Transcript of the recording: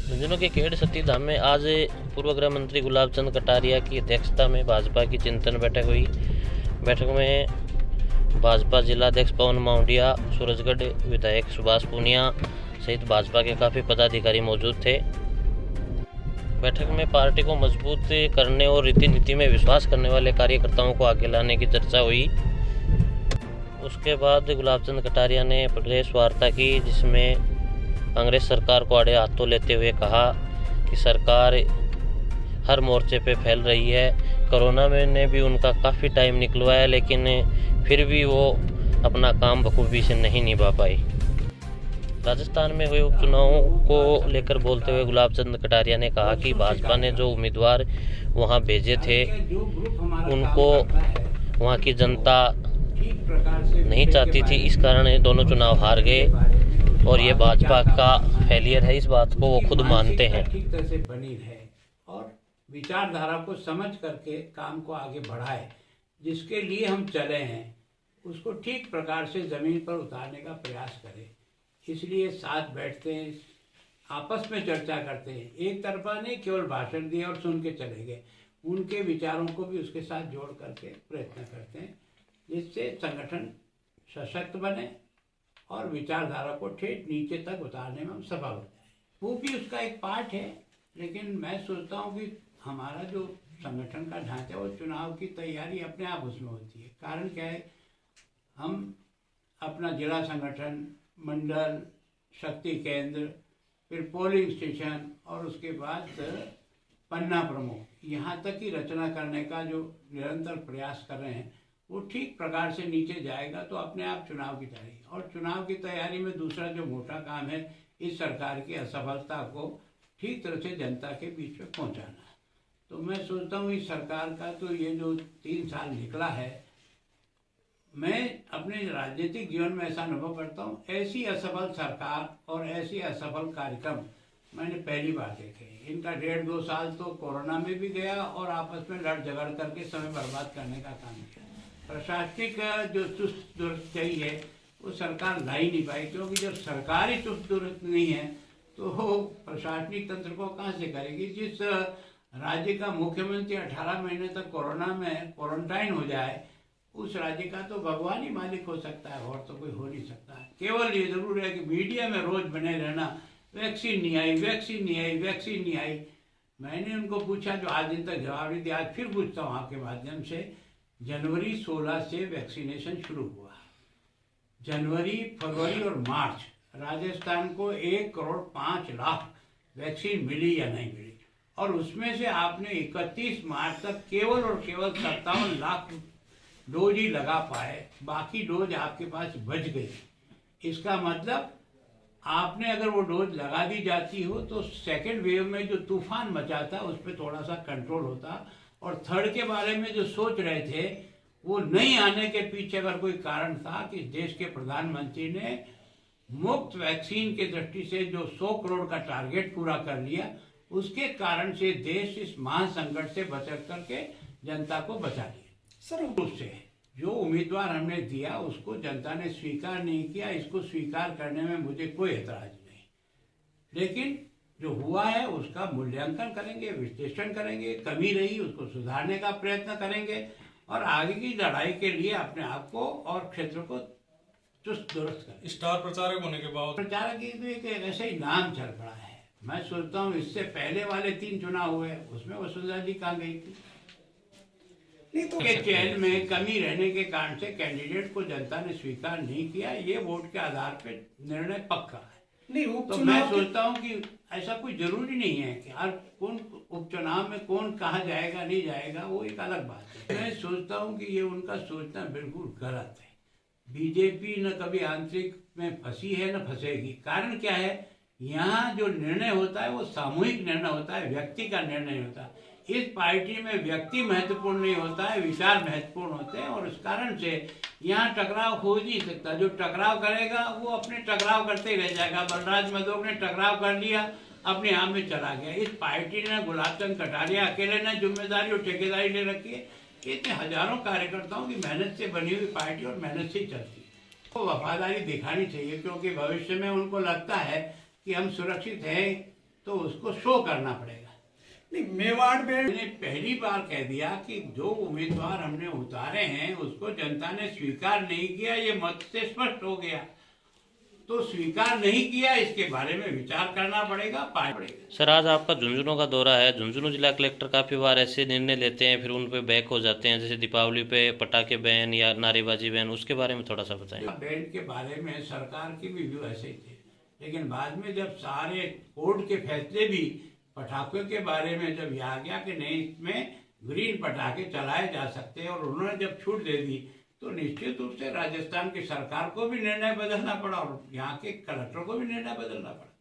झुंझुनू के खेड़ सती धाम में आज पूर्व गृह मंत्री गुलाब चंद कटारिया की अध्यक्षता में भाजपा की चिंतन बैठक हुई। बैठक में भाजपा जिलाध्यक्ष पवन माउंडिया, सूरजगढ़ विधायक सुभाष पूनिया सहित भाजपा के काफ़ी पदाधिकारी मौजूद थे। बैठक में पार्टी को मजबूत करने और रीति नीति में विश्वास करने वाले कार्यकर्ताओं को आगे लाने की चर्चा हुई। उसके बाद गुलाब चंद कटारिया ने प्रेस वार्ता की, जिसमें कांग्रेस सरकार को आड़े हाथों लेते हुए कहा कि सरकार हर मोर्चे पे फैल रही है। कोरोना में ने भी उनका काफ़ी टाइम निकलवाया, लेकिन फिर भी वो अपना काम बखूबी से नहीं निभा पाई। राजस्थान में हुए उपचुनावों को लेकर बोलते हुए गुलाब चंद कटारिया ने कहा कि भाजपा ने जो उम्मीदवार वहां भेजे थे उनको वहां की जनता नहीं चाहती थी, इस कारण ये दोनों चुनाव हार गए और ये भाजपा का फेलियर है। इस बात को वो खुद मानते हैं। ठीक तरह से बनी रहे और विचारधारा को समझ करके काम को आगे बढ़ाए, जिसके लिए हम चले हैं उसको ठीक प्रकार से जमीन पर उतारने का प्रयास करें। इसलिए साथ बैठते हैं, आपस में चर्चा करते हैं, एक तरफा नहीं केवल भाषण दिए और सुन के चले गए। उनके विचारों को भी उसके साथ जोड़ करके प्रयत्न करते हैं, जिससे संगठन सशक्त बने और विचारधारा को ठेठ नीचे तक उतारने में हम सफल हो जाए। वो भी उसका एक पार्ट है, लेकिन मैं सोचता हूँ कि हमारा जो संगठन का ढांचा है वो चुनाव की तैयारी अपने आप उसमें होती है। कारण क्या है, हम अपना जिला संगठन, मंडल, शक्ति केंद्र, फिर पोलिंग स्टेशन और उसके बाद पन्ना प्रमुख, यहाँ तक की रचना करने का जो निरंतर प्रयास कर रहे हैं वो ठीक प्रकार से नीचे जाएगा तो अपने आप चुनाव की तैयारी। और चुनाव की तैयारी में दूसरा जो मोटा काम है, इस सरकार की असफलता को ठीक तरह से जनता के बीच में पहुंचाना। तो मैं सोचता हूँ इस सरकार का तो ये जो 3 साल निकला है, मैं अपने राजनीतिक जीवन में ऐसा अनुभव करता हूँ, ऐसी असफल सरकार और ऐसी असफल कार्यक्रम मैंने पहली बार देखे। इनका 1.5-2 साल तो कोरोना में भी गया और आपस में लड़ झगड़ करके समय बर्बाद करने का काम किया। प्रशासनिक जो चुस्त दुरुस्त चाहिए वो सरकार ला ही नहीं पाई, क्योंकि जब सरकार ही चुस्त दुरुस्त नहीं है तो प्रशासनिक तंत्र को कहाँ से करेगी। जिस राज्य का मुख्यमंत्री 18 महीने तक कोरोना में क्वारंटाइन हो जाए, उस राज्य का तो भगवान ही मालिक हो सकता है, और तो कोई हो नहीं सकता। केवल ये जरूर है कि मीडिया में रोज बने रहना, वैक्सीन नहीं आई, वैक्सीन नहीं आई, वैक्सीन नहीं आई। मैंने उनको पूछा, जो आज दिन तक जवाब नहीं दिया, आज फिर पूछता हूँ आपके माध्यम से, जनवरी 16 से वैक्सीनेशन शुरू हुआ। जनवरी, फरवरी और मार्च राजस्थान को 1,05,00,000 वैक्सीन मिली या नहीं मिली, और उसमें से आपने 31 मार्च तक केवल और केवल 57 लाख डोज ही लगा पाए, बाकी डोज आपके पास बच गई। इसका मतलब आपने अगर वो डोज लगा दी जाती हो तो सेकेंड वेव में जो तूफान मचा था उस पर थोड़ा सा कंट्रोल होता, और थर्ड के बारे में जो सोच रहे थे वो नहीं आने के पीछे अगर कोई कारण था कि देश के प्रधानमंत्री ने मुफ्त वैक्सीन के दृष्टि से जो 100 करोड़ का टारगेट पूरा कर लिया, उसके कारण से देश इस महासंकट से बच करके जनता को बचा लिया। सर, उससे जो उम्मीदवार हमने दिया उसको जनता ने स्वीकार नहीं किया, इसको स्वीकार करने में मुझे कोई एतराज नहीं, लेकिन जो हुआ है उसका मूल्यांकन करेंगे, विश्लेषण करेंगे, कमी रही उसको सुधारने का प्रयत्न करेंगे और आगे की लड़ाई के लिए अपने आप को और क्षेत्र को चुस्त दुरुस्त करेंगे। स्टार प्रचारक होने के बाद प्रचारक की तो एक ऐसे ही नाम चल पड़ा है। मैं सोचता हूँ इससे पहले वाले 3 चुनाव हुए, उसमें वसुंधरा जी कहाँ गई थी? नहीं तो के चयन में कमी रहने के कारण से कैंडिडेट को जनता ने स्वीकार नहीं किया, ये वोट के आधार पर निर्णय पक्का है। नहीं, तो मैं सोचता हूँ कि ऐसा कोई जरूरी नहीं है कि हर कौन उपचुनाव में कौन कहाँ जाएगा नहीं जाएगा, वो एक अलग बात है। मैं सोचता हूँ कि ये उनका सोचना बिल्कुल गलत है। बीजेपी न कभी आंतरिक में फंसी है न फंसेगी। कारण क्या है, यहाँ जो निर्णय होता है वो सामूहिक निर्णय होता है, व्यक्ति का निर्णय होता है। इस पार्टी में व्यक्ति महत्वपूर्ण नहीं होता है, विचार महत्वपूर्ण होते हैं, और इस कारण से यहाँ टकराव हो नहीं सकता। जो टकराव करेगा वो अपने टकराव करते ही रह जाएगा। बलराज मधोक ने टकराव कर लिया, अपने आप में चला गया। इस पार्टी ने गुलाब चंद कटारिया अकेले ने जिम्मेदारी और ठेकेदारी ले रखी है। इतने हजारों कार्यकर्ताओं की मेहनत से बनी हुई पार्टी और मेहनत से ही चलती है। तो वफादारी दिखानी चाहिए, क्योंकि भविष्य में उनको लगता है कि हम सुरक्षित हैं तो उसको शो करना पड़ेगा। नहीं, मेवाड़ में मैंने पहली बार कह दिया कि जो उम्मीदवार हमने उतारे हैं उसको जनता ने स्वीकार नहीं किया, ये मत से स्पष्ट हो गया। तो स्वीकार नहीं किया, इसके बारे में विचार करना पड़ेगा, पड़ेगा। सर, आज आपका झुंझुनू का दौरा है। झुंझुनू जिला कलेक्टर काफी बार ऐसे निर्णय लेते हैं फिर उन पे बैक हो जाते हैं, जैसे दीपावली पे पटाखे बैन या नारेबाजी बैन, उसके बारे में थोड़ा सा बताएं। बैन के बारे में सरकार की भी व्यू ऐसे ही थे, लेकिन बाद में जब सारे कोर्ट के फैसले भी पटाखों के बारे में जब ये आ गया कि नहीं, इसमें ग्रीन पटाखे चलाए जा सकते हैं, और उन्होंने जब छूट दे दी, तो निश्चित रूप से राजस्थान की सरकार को भी निर्णय बदलना पड़ा और यहाँ के कलेक्टर को भी निर्णय बदलना पड़ा।